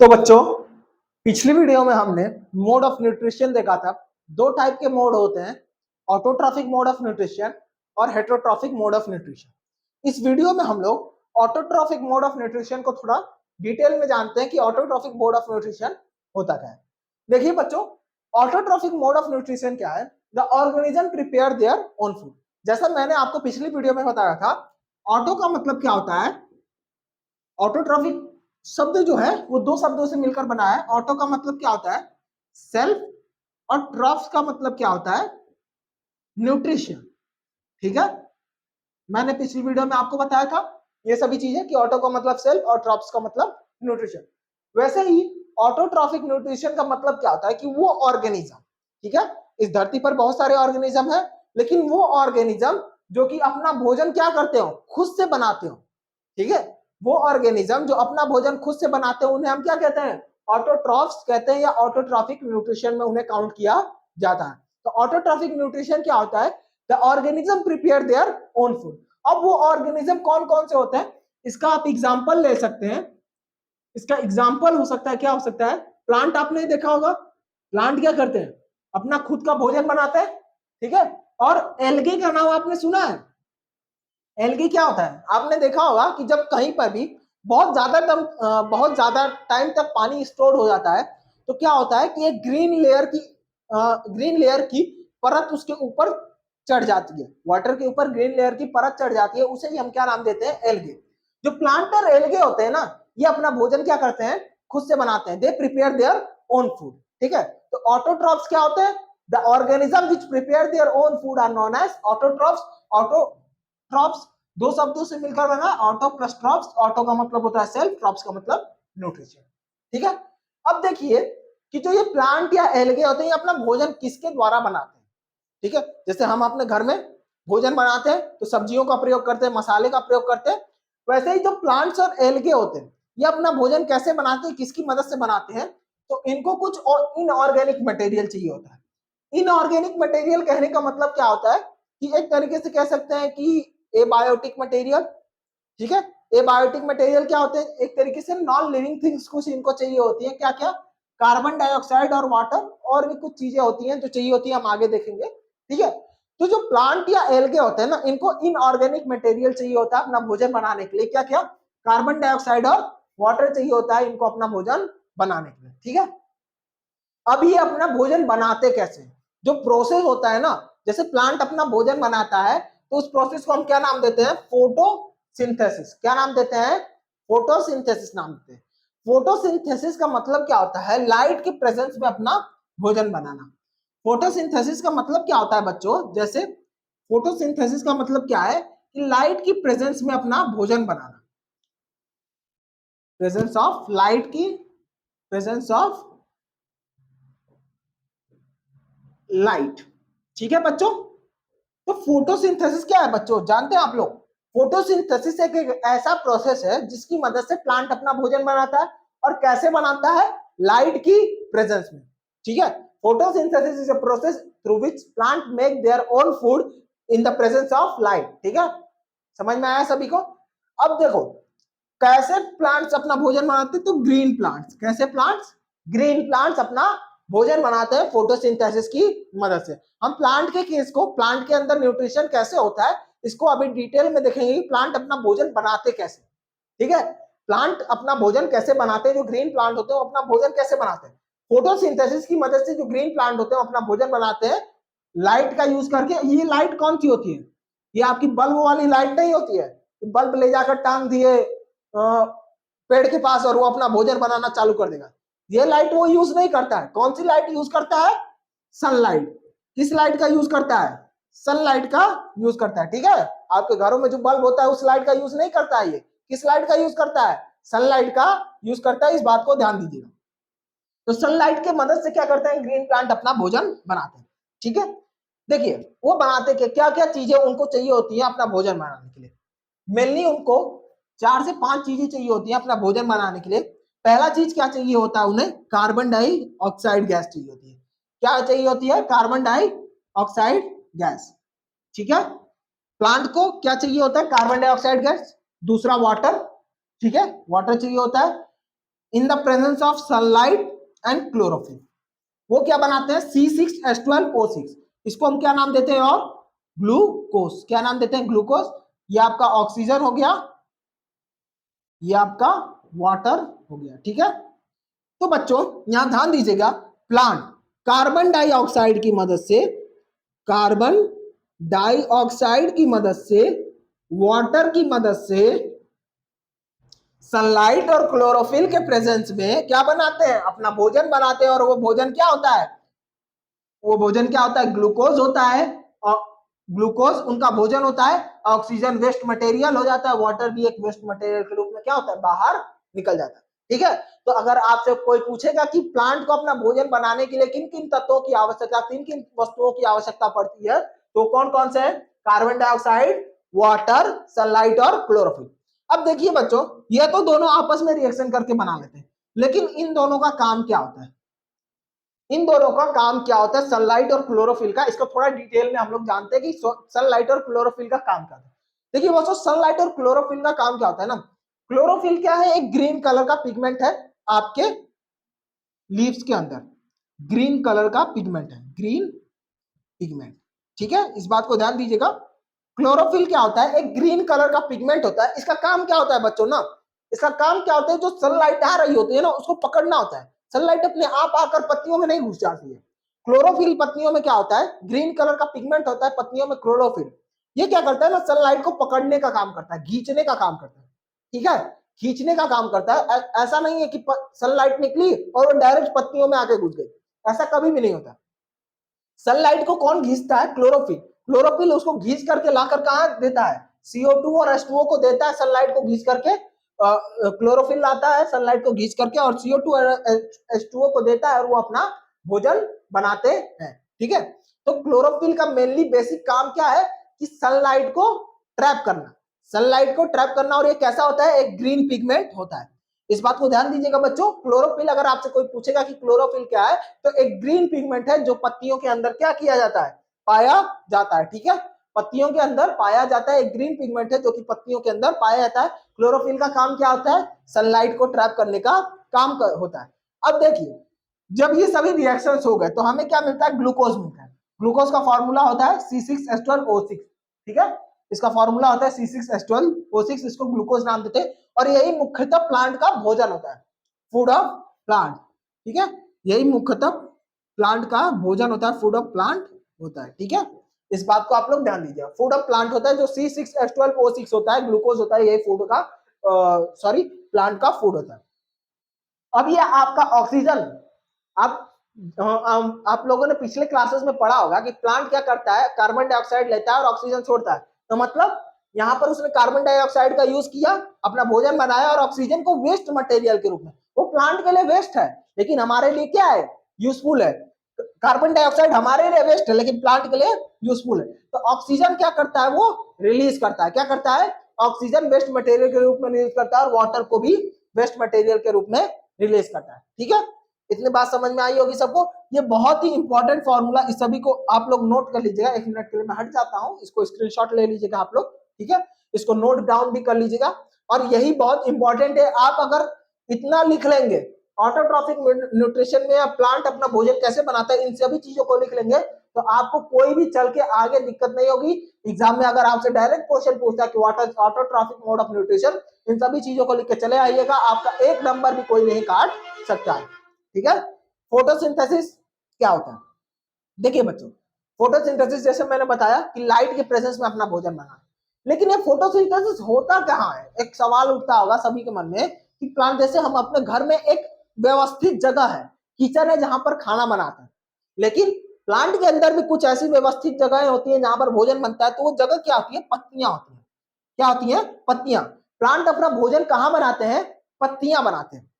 तो बच्चों, पिछली वीडियो में हमने मोड ऑफ न्यूट्रिशन देखा था। दो टाइप के मोड होते हैं, ऑटोट्रॉफिक मोड ऑफ न्यूट्रिशन और हेटरोट्रॉफिक मोड ऑफ न्यूट्रिशन। इस वीडियो में हम लोग ऑटोट्रॉफिक मोड ऑफ न्यूट्रिशन को थोड़ा डिटेल में जानते हैं कि ऑटोट्रॉफिक मोड ऑफ न्यूट्रिशन होता क्या है। देखिए बच्चों, ऑटोट्रॉफिक मोड ऑफ न्यूट्रिशन क्या है? The organism prepare their own food. जैसा मैंने आपको पिछली वीडियो में बताया था, ऑटो का मतलब क्या होता है? ऑटोट्रॉफिक शब्द जो है वो दो शब्दों से मिलकर बना है। ऑटो का मतलब क्या होता है? सेल्फ, और ट्रॉफ्स का मतलब क्या होता है? न्यूट्रिशन। ठीक है, मैंने पिछली वीडियो में आपको बताया था ये सभी चीजें कि ऑटो का मतलब सेल्फ और ट्रॉफ्स का मतलब न्यूट्रिशन। वैसे ही ऑटोट्रॉफिक न्यूट्रिशन का मतलब क्या होता है कि वो ऑर्गेनिज्म, ठीक है, इस धरती पर बहुत सारे ऑर्गेनिज्म है, लेकिन वो ऑर्गेनिज्म जो कि अपना भोजन क्या करते हो? खुद से बनाते हो। ठीक है, वो ऑर्गेनिज्म जो अपना भोजन खुद से बनाते हैं उन्हें हम क्या कहते हैं? ऑटोट्रॉफ्स कहते हैं, या ऑटोट्रॉफिक न्यूट्रिशन में उन्हें काउंट किया जाता है। तो ऑटोट्रॉफिक न्यूट्रिशन क्या होता है? The organism prepare their own food. अब वो ऑर्गेनिज्म कौन कौन से होते हैं, इसका आप एग्जाम्पल ले सकते हैं। इसका एग्जाम्पल हो सकता है, क्या हो सकता है? प्लांट आपने देखा होगा, प्लांट क्या करते हैं? अपना खुद का भोजन बनाते हैं। ठीक है, और एल्गे का नाम आपने सुना है? एल्गी क्या होता है? आपने देखा होगा कि जब कहीं पर भी बहुत ज्यादा टाइम तक पानी स्टोर हो जाता है तो क्या होता है कि एक ग्रीन लेयर की परत उसके ऊपर चढ़ जाती है। वाटर के ऊपर ग्रीन लेयर की परत चढ़ जाती है, उसे ही हम क्या नाम देते हैं? एल्गे। जो प्लांट और एल्गे होते हैं ना, ये अपना भोजन क्या करते हैं? खुद से बनाते हैं। They prepare their own food. ठीक है, तो ऑटोट्रॉफ्स क्या होते हैं? The organism which prepare their own food are known as autotrophs. Autotrophs दो शब्दों से मिलकर बना, ऑटो प्लस ट्रॉप्स। ऑटो का मतलब होता है सेल्फ, ट्रॉप्स का मतलब न्यूट्रिशन। ठीक है, अब देखिए कि जो ये प्लांट या एल्गे होते हैं, ये अपना भोजन किसके द्वारा बनाते हैं? ठीक है, जैसे हम अपने घर में भोजन बनाते हैं तो सब्जियों का प्रयोग करते हैं, मसाले का प्रयोग करते हैं। वैसे ही जो प्लांट्स और एल्गे होते हैं, ये अपना भोजन कैसे बनाते हैं, किसकी मदद से बनाते हैं? तो इनको कुछ इनऑर्गेनिक मटेरियल चाहिए होता है। इनऑर्गेनिक मटेरियल कहने का मतलब क्या होता है कि एक तरीके से कह सकते हैं कि एबायोटिक मटेरियल। ठीक है, एबायोटिक मटेरियल क्या होते हैं? एक तरीके से नॉन लिविंग थिंग्स कुछ इनको चाहिए होती है। क्या क्या? कार्बन डाइऑक्साइड और वाटर, और भी कुछ चीजें होती हैं जो चाहिए होती है, हम आगे देखेंगे। ठीक है, तो जो प्लांट या एल्गे होते हैं ना, इनको इनऑर्गेनिक मटेरियल चाहिए होता है अपना भोजन बनाने के लिए। क्या क्या? कार्बन डाइऑक्साइड और वाटर चाहिए होता है इनको अपना भोजन बनाने के लिए। ठीक है, अब ये अपना भोजन बनाते कैसे? जो प्रोसेस होता है ना, जैसे प्लांट अपना भोजन बनाता है तो उस प्रोसेस को हम क्या नाम देते हैं? फोटोसिंथेसिस। क्या नाम देते हैं? फोटोसिंथेसिस नाम देते हैं। फोटोसिंथेसिस का मतलब क्या होता है? लाइट के प्रेजेंस में अपना भोजन बनाना। फोटोसिंथेसिस का मतलब क्या होता है बच्चों? जैसे फोटोसिंथेसिस का मतलब क्या है कि लाइट की प्रेजेंस में अपना भोजन बनाना। प्रेजेंस ऑफ लाइट की, प्रेजेंस ऑफ लाइट। ठीक है बच्चों, तो फोटोसिंथेसिस क्या है बच्चों, जानते हैं आप लोग? फोटोसिंथेसिस एक ऐसा प्रोसेस है जिसकी मदद से प्लांट अपना भोजन बनाता है। और कैसे बनाता है? लाइट की प्रेजेंस में। ठीक है, photosynthesis is a process through which plant make their own food in the presence of light. ठीक है, समझ में आया सभी को? अब देखो कैसे प्लांट्स अपना भोजन बनाते हैं। तो ग्रीन प्लांट्स, कैसे प्लांट्स? ग्रीन प्लांट्स अपना भोजन बनाते हैं फोटोसिंथेसिस की मदद से। हम प्लांट के केस को, प्लांट के अंदर न्यूट्रिशन कैसे होता है, इसको अभी डिटेल में देखेंगे कि प्लांट अपना भोजन बनाते कैसे। ठीक है, प्लांट अपना भोजन कैसे बनाते हैं? जो ग्रीन प्लांट होते हैं वो अपना भोजन कैसे बनाते हैं? फोटोसिंथेसिस की मदद से जो ग्रीन प्लांट होते हैं अपना भोजन बनाते हैं लाइट का यूज करके। ये लाइट कौन सी होती है? ये आपकी बल्ब वाली लाइट नहीं होती है, बल्ब ले जाकर टांग दिए पेड़ के पास और वो अपना भोजन बनाना चालू कर देगा। ये लाइट वो यूज नहीं करता है। कौन सी लाइट यूज करता है? सनलाइट। किस लाइट का यूज करता है? सनलाइट का यूज करता है। ठीक है, आपके घरों में जो बल्ब होता है उस लाइट का यूज नहीं करता है। ये किस लाइट का यूज करता है? सनलाइट का यूज करता है। इस बात को ध्यान दीजिएगा। तो सनलाइट के मदद से क्या करते हैं? ग्रीन प्लांट अपना भोजन बनाते हैं। ठीक है, देखिए वो बनाते के क्या क्या चीजें उनको चाहिए होती है अपना भोजन बनाने के लिए। मेनली उनको 4 से 5 चीजें चाहिए होती हैं अपना भोजन बनाने के लिए। पहला चीज क्या चाहिए होता है उन्हें? कार्बन डाइऑक्साइड गैस चाहिए होती है। क्या चाहिए होती है? Carbon dioxide gas. ठीक है, प्लांट को क्या चाहिए होता है? Carbon dioxide gas. दूसरा वाटर। ठीक है, वाटर चाहिए होता है। In the presence of sunlight and chlorophyll. वो क्या बनाते हैं, C6H12O6। इसको हम क्या नाम देते हैं, और ग्लूकोज। क्या नाम देते हैं, ग्लूकोज। ये आपका ऑक्सीजन हो गया, ये आपका वाटर हो गया, ठीक है। तो बच्चों यहां ध्यान दीजिएगा, प्लांट कार्बन डाइऑक्साइड की मदद से, कार्बन डाइऑक्साइड की मदद से, वाटर की मदद से, सनलाइट और क्लोरोफिल के प्रेजेंस में क्या बनाते हैं, अपना भोजन बनाते हैं। और वो भोजन क्या होता है, वो भोजन क्या होता है, ग्लूकोज होता है। और ग्लूकोज उनका भोजन होता है। ऑक्सीजन वेस्ट मटेरियल हो जाता है, वाटर भी एक वेस्ट मटेरियल के रूप में क्या होता है, बाहर निकल जाता है, ठीक है। तो अगर आपसे कोई पूछेगा कि प्लांट को अपना भोजन बनाने के लिए किन किन तत्वों की आवश्यकता, किन किन वस्तुओं की आवश्यकता पड़ती है, तो कौन कौन से है, कार्बन डाइऑक्साइड, वाटर, सनलाइट और क्लोरोफिल। अब देखिए बच्चों, ये तो दोनों आपस में रिएक्शन करके बना लेते हैं, लेकिन इन दोनों का काम क्या होता है, इन दोनों का काम क्या होता है, सनलाइट और क्लोरोफिल का। इसको थोड़ा डिटेल में हम लोग जानते हैं कि सनलाइट और क्लोरोफिल का काम क्या होता है। देखिए दोस्तों, सनलाइट और क्लोरोफिल का काम क्या होता है ना, क्लोरोफिल क्या है, एक ग्रीन कलर का पिगमेंट है आपके लीव्स के अंदर, ग्रीन कलर का पिगमेंट है, ग्रीन पिगमेंट, ठीक है। इस बात को ध्यान दीजिएगा। क्लोरोफिल क्या होता है, एक ग्रीन कलर का पिगमेंट होता है। इसका काम क्या होता है बच्चों ना, इसका काम क्या होता है, जो सनलाइट आ रही होती है ना, उसको पकड़ना होता है। सनलाइट अपने आप आकर पत्तियों में नहीं घुस जाती है। क्लोरोफिल पत्तियों में क्या होता है, ग्रीन कलर का पिगमेंट होता है पत्तियों में, क्लोरोफिल ये क्या करता है ना, सनलाइट को पकड़ने का काम करता है, खींचने का काम करता है, ठीक है, खींचने का काम करता है। ऐसा नहीं है कि सनलाइट निकली और वो डायरेक्ट पत्तियों में आके घुस गई, ऐसा कभी भी नहीं होता। सनलाइट को कौन घींचता है, क्लोरोफिल। क्लोरोफिल उसको घींच करके लाकर कहां देता है, CO2 और H2O को देता है, सनलाइट को घींच करके क्लोरोफिल लाता है सनलाइट को घींच करके, और CO2 और H2O को देता है, और वो अपना भोजन बनाते हैं, ठीक है। तो क्लोरोफिल का मेनली बेसिक काम क्या है, कि सनलाइट को ट्रैप करना, सनलाइट को ट्रैप करना। और ये कैसा होता है, एक ग्रीन पिगमेंट होता है। इस बात को ध्यान दीजिएगा बच्चों, क्लोरोफिल अगर आपसे कोई पूछेगा कि क्लोरोफिल क्या है, तो एक ग्रीन पिगमेंट है जो पत्तियों के अंदर क्या किया जाता है, पाया जाता है, ठीक है। पत्तियों के अंदर पाया जाता है, एक ग्रीन पिगमेंट है जो कि पत्तियों के अंदर पाया जाता है। क्लोरोफिल का काम क्या होता है, सनलाइट को ट्रैप करने का काम होता है। अब देखिए, जब ये सभी रिएक्शंस हो गए तो हमें क्या मिलता है, ग्लूकोज मिलता है। ग्लूकोज का फॉर्मूला होता है C6H12O6, ठीक है। इसका फॉर्मूला होता है C6H12O6, इसको ग्लूकोज नाम देते हैं। और यही मुख्यतः प्लांट का भोजन होता है, फूड ऑफ प्लांट, ठीक है। यही मुख्यतः प्लांट का भोजन होता है, फूड ऑफ प्लांट होता है, ठीक है। इस बात को आप लोग ध्यान दीजिए, फूड ऑफ प्लांट होता है जो C6H12O6 होता है, ग्लूकोज होता है, यही फूड का सॉरी प्लांट का फूड होता है। अब ये आपका ऑक्सीजन, आप आप लोगों ने पिछले क्लासेस में पढ़ा होगा कि प्लांट क्या करता है, कार्बन डाइऑक्साइड लेता है और ऑक्सीजन छोड़ता है। तो मतलब यहाँ पर उसने कार्बन डाइऑक्साइड का यूज किया, अपना भोजन बनाया, और ऑक्सीजन को वेस्ट मटेरियल के रूप में, वो प्लांट के लिए वेस्ट है लेकिन हमारे लिए क्या है, यूजफुल है। कार्बन डाइऑक्साइड हमारे लिए वेस्ट है लेकिन प्लांट के लिए यूजफुल है। तो ऑक्सीजन क्या करता है, वो रिलीज करता है, क्या करता है, ऑक्सीजन वेस्ट मटेरियल के रूप में रिलीज करता है, और वाटर को भी वेस्ट मटेरियल के रूप में रिलीज करता है, ठीक है। इतनी बात समझ में आई होगी सबको। ये बहुत ही इंपॉर्टेंट फॉर्मूला, इस सभी को आप लोग नोट कर लीजिएगा। 1 मिनट के लिए मैं हट जाता हूँ, इसको स्क्रीनशॉट ले लीजिएगा आप लोग, ठीक है। इसको नोट डाउन भी कर लीजिएगा, और यही बहुत इंपॉर्टेंट है। आप अगर इतना लिख लेंगे, ऑटोट्रॉफिक न्यूट्रिशन में या प्लांट अपना भोजन कैसे बनाता है, इन सभी चीजों को लिख लेंगे, तो आपको कोई भी चल के आगे दिक्कत नहीं होगी। एग्जाम में अगर आपसे डायरेक्ट क्वेश्चन पूछता है कि what is autotrophic mode of nutrition, इन सभी चीजों को लिख के चले आइएगा, आपका एक नंबर भी कोई नहीं काट सकता है, ठीक है। फोटोसिंथेसिस क्या होता है, देखिए बच्चों, फोटोसिंथेसिस जैसे मैंने बताया कि लाइट के प्रेजेंस में अपना भोजन बनाना, लेकिन ये फोटोसिंथेसिस होता कहाँ है, एक सवाल उठता होगा सभी के मन में कि प्लांट, जैसे हम अपने घर में एक व्यवस्थित जगह है, किचन है जहां पर खाना बनाते हैं, लेकिन प्लांट के अंदर भी कुछ ऐसी व्यवस्थित जगहें होती हैं जहां पर भोजन बनता है। तो वो जगह क्या होती है, पत्तियां होती हैं, क्या होती हैं, पत्तियां। प्लांट अपना भोजन कहां बनाते हैं, पत्तियां बनाते हैं,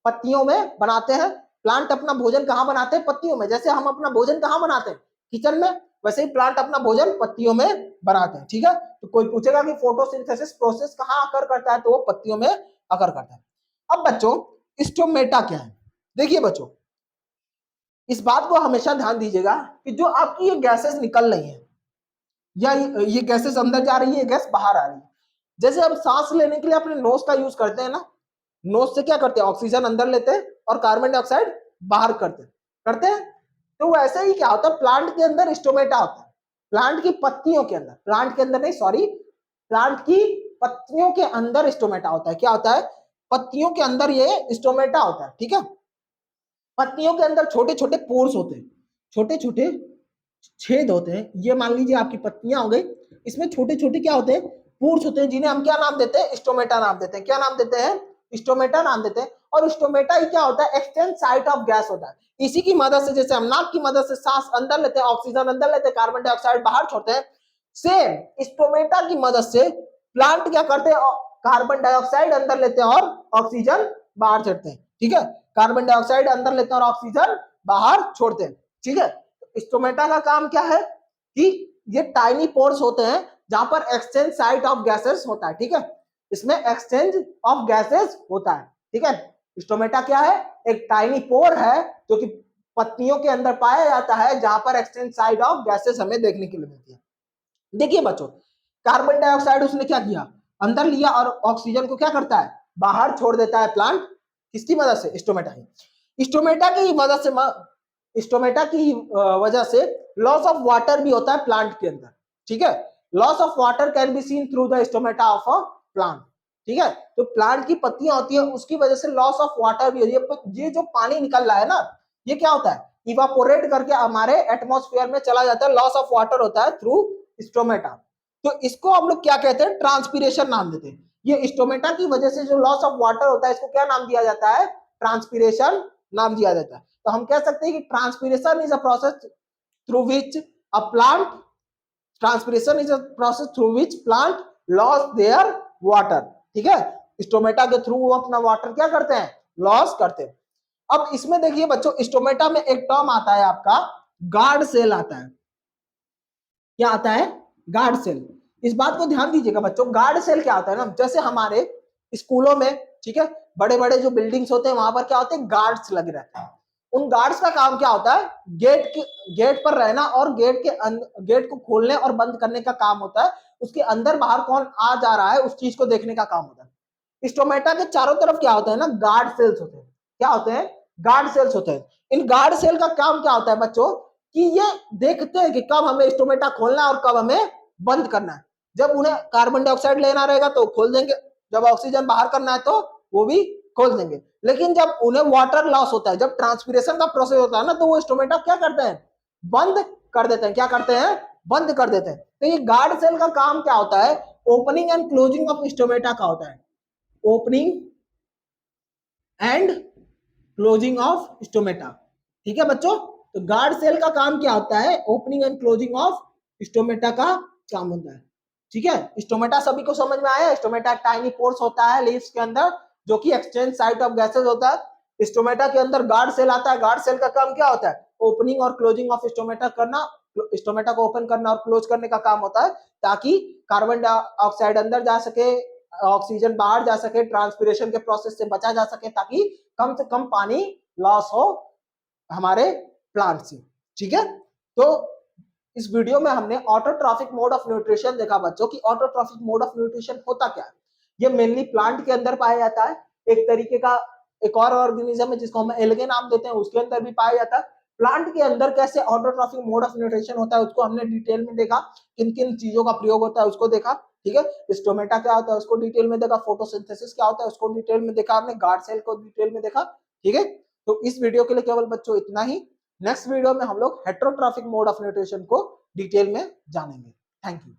पत्तियों में बनाते हैं। प्लांट अपना भोजन कहां बनाते हैं, पत्तियों में। जैसे हम अपना भोजन कहां बनाते हैं, किचन में, वैसे ही प्लांट अपना भोजन पत्तियों में बनाते हैं, ठीक है। तो कोई पूछेगा कि फोटोसिंथेसिस प्रोसेस कहां आकर करता है, तो वो पत्तियों में आकर करता है। अब बच्चों, स्टोमेटा क्या है, देखिए बच्चों, इस बात को हमेशा ध्यान दीजिएगा कि जो आपकी ये गैसेस निकल रही है, या ये गैसेस अंदर जा रही है, गैस बाहर आ रही है। जैसे हम सांस लेने के लिए अपने नोज का यूज करते हैं ना, नोज से क्या करते हैं, ऑक्सीजन अंदर लेते हैं और कार्बन डाइऑक्साइड बाहर करते हैं। तो वैसे ही क्या होता है, प्लांट के अंदर स्टोमेटा होता है, प्लांट की पत्तियों के अंदर, प्लांट के अंदर नहीं सॉरी, प्लांट की पत्तियों के अंदर स्टोमेटा होता है। क्या होता है, पत्तियों के अंदर ये स्टोमेटा होता है। ठीक है, पत्तियों के अंदर छोटे छोटे पोर्स होते हैं, छोटे छोटे छेद होते हैं। ये मान लीजिए आपकी पत्तियां हो गई, इसमें छोटे छोटे क्या होते हैं, पोर्स होते हैं, जिन्हें हम क्या नाम देते हैं, स्टोमेटा नाम देते हैं। क्या नाम देते हैं, स्टोमेटा नाम देते हैं। और स्टोमेटा ही क्या होता है, एक्सटेंड साइट ऑफ गैस होता है। इसी की मदद से, जैसे हम नाक की मदद से सांस अंदर लेते हैं, ऑक्सीजन अंदर लेते हैं, कार्बन डाइऑक्साइड बाहर छोड़ते हैं, सेम स्टोमेटा की मदद से प्लांट क्या करते हैं, कार्बन डाइऑक्साइड अंदर लेते हैं और ऑक्सीजन बाहर छोड़ते हैं। ठीक है, कार्बन डाइऑक्साइड अंदर लेते हैं और ऑक्सीजन बाहर छोड़ते हैं। ठीक है, स्टोमेटा का काम क्या है कि ये टाइनी पोर्स होते हैं जहां पर एक्सचेंज साइट ऑफ गैसेस होता है। ठीक है, इसमें एक्सचेंज ऑफ गैसेस होता है। ठीक है, स्टोमेटा क्या है, एक टाइनी पोर है जो कि पत्तियों के अंदर पाया जाता है, जहां पर एक्सचेंज साइट ऑफ गैसेस हमें देखने के लिए मिलती है। देखिए बच्चों, कार्बन डाइऑक्साइड उसने क्या किया, अंदर लिया और ऑक्सीजन को क्या करता है, बाहर छोड़ देता है प्लांट, किसकी मदद से, स्टोमेटा की। स्टोमेटा की मदद से, स्टोमेटा की वजह से लॉस ऑफ वाटर भी होता है प्लांट के अंदर। ठीक है, loss of water can be seen through the stomata of a plant. ठीक है, तो प्लांट की पत्तियां होती है, उसकी वजह से लॉस ऑफ वाटर भी होती है। ये जो पानी निकल रहा है ना, ये क्या होता है, इवापोरेट करके हमारे एटमॉस्फेयर में चला जाता है, लॉस ऑफ वाटर होता है थ्रू स्टोमेटा। तो इसको हम लोग क्या कहते हैं, ट्रांसपीरेशन नाम देते हैं। ये स्टोमेटा की वजह से जो लॉस ऑफ वाटर होता है, इसको क्या नाम दिया जाता है, ट्रांसपीरेशन नाम दिया जाता है। तो हम कह सकते हैं कि transpiration is a process through which a plant, transpiration is a process through which plant loss their water. ठीक है, स्टोमेटा के थ्रू वो अपना वाटर क्या करते हैं, लॉस करते हैं। अब इसमें देखिए बच्चों, स्टोमेटा में एक टर्म आता है आपका, गार्ड सेल आता है। क्या आता है, गार्ड सेल। इस बात को ध्यान दीजिएगा बच्चों, गार्ड सेल क्या होता है ना, जैसे हमारे स्कूलों में, ठीक है, बड़े बड़े जो बिल्डिंग्स होते हैं वहां पर क्या होते हैं, गार्ड्स लगे रहते हैं। उन गार्ड्स का काम क्या होता है, गेट पर रहना और गेट को खोलने और बंद करने का काम होता है। उसके अंदर बाहर कौन आ जा रहा है उस चीज को देखने का काम होता है। स्टोमेटा के चारों तरफ क्या होता है ना, गार्ड सेल्स होते हैं। क्या होते हैं, गार्ड सेल्स होते हैं। इन गार्ड सेल का काम क्या होता है बच्चों, कि ये देखते हैं कि कब हमें स्टोमेटा खोलना है और कब हमें बंद करना है। जब उन्हें कार्बन डाइऑक्साइड लेना रहेगा तो खोल देंगे, जब ऑक्सीजन बाहर करना है तो वो भी खोल देंगे। लेकिन जब उन्हें वाटर लॉस होता है, जब ट्रांसपीरेशन का प्रोसेस होता है ना, तो वो स्टोमेटा क्या करते हैं, बंद कर देते हैं। क्या करते हैं, बंद कर देते हैं। तो ये गार्ड सेल का काम क्या होता है, opening and closing of stomata का होता है, opening and closing of stomata. ठीक है बच्चों, तो गार्ड सेल का काम क्या होता है, opening and closing of stomata का काम होता है। ठीक है, स्टोमेटा सभी को समझ में आया। स्टोमेटा टाइनी पोर्स होता है लीव्स के अंदर, जो कि एक्सचेंज साइट ऑफ गैसेस होता है। स्टोमेटा के अंदर गार्ड सेल आता है। गार्ड सेल का काम क्या होता है, ओपनिंग और क्लोजिंग ऑफ स्टोमेटा करना, स्टोमेटा को ओपन करना और क्लोज करने का काम होता है, ताकि कार्बन डाइऑक्साइड अंदर जा सके, ऑक्सीजन बाहर जा सके, ट्रांसपीरेशन के प्रोसेस से बचा जा सके, ताकि कम से कम पानी लॉस हो हमारे प्लांट से। ठीक है, तो इस वीडियो में हमने ऑटोट्रॉफिक मोड ऑफ न्यूट्रिशन देखा बच्चों की। ऑटोट्रॉफिक मोड ऑफ न्यूट्रिशन होता क्या है, ये मेनली प्लांट के अंदर पाया जाता है। एक तरीके का एक और ऑर्गेनिज्म है जिसको हम एल्गे नाम देते हैं, उसके अंदर भी पाया जाता है। प्लांट के अंदर कैसे ऑटोट्रॉफिक मोड ऑफ न्यूट्रिशन होता है उसको हमने डिटेल में देखा, किन किन चीजों का प्रयोग होता है उसको देखा। ठीक है, स्टोमेटा क्या होता है उसको डिटेल में देखा, फोटोसिंथेसिस क्या होता है उसको डिटेल में देखा, हमने गार्ड सेल को डिटेल में देखा। ठीक है, तो इस वीडियो के लिए केवल बच्चों इतना ही। नेक्स्ट वीडियो में हम लोग हेटेरोट्रॉफिक मोड ऑफ न्यूट्रिशन को डिटेल में जानेंगे। Thank you.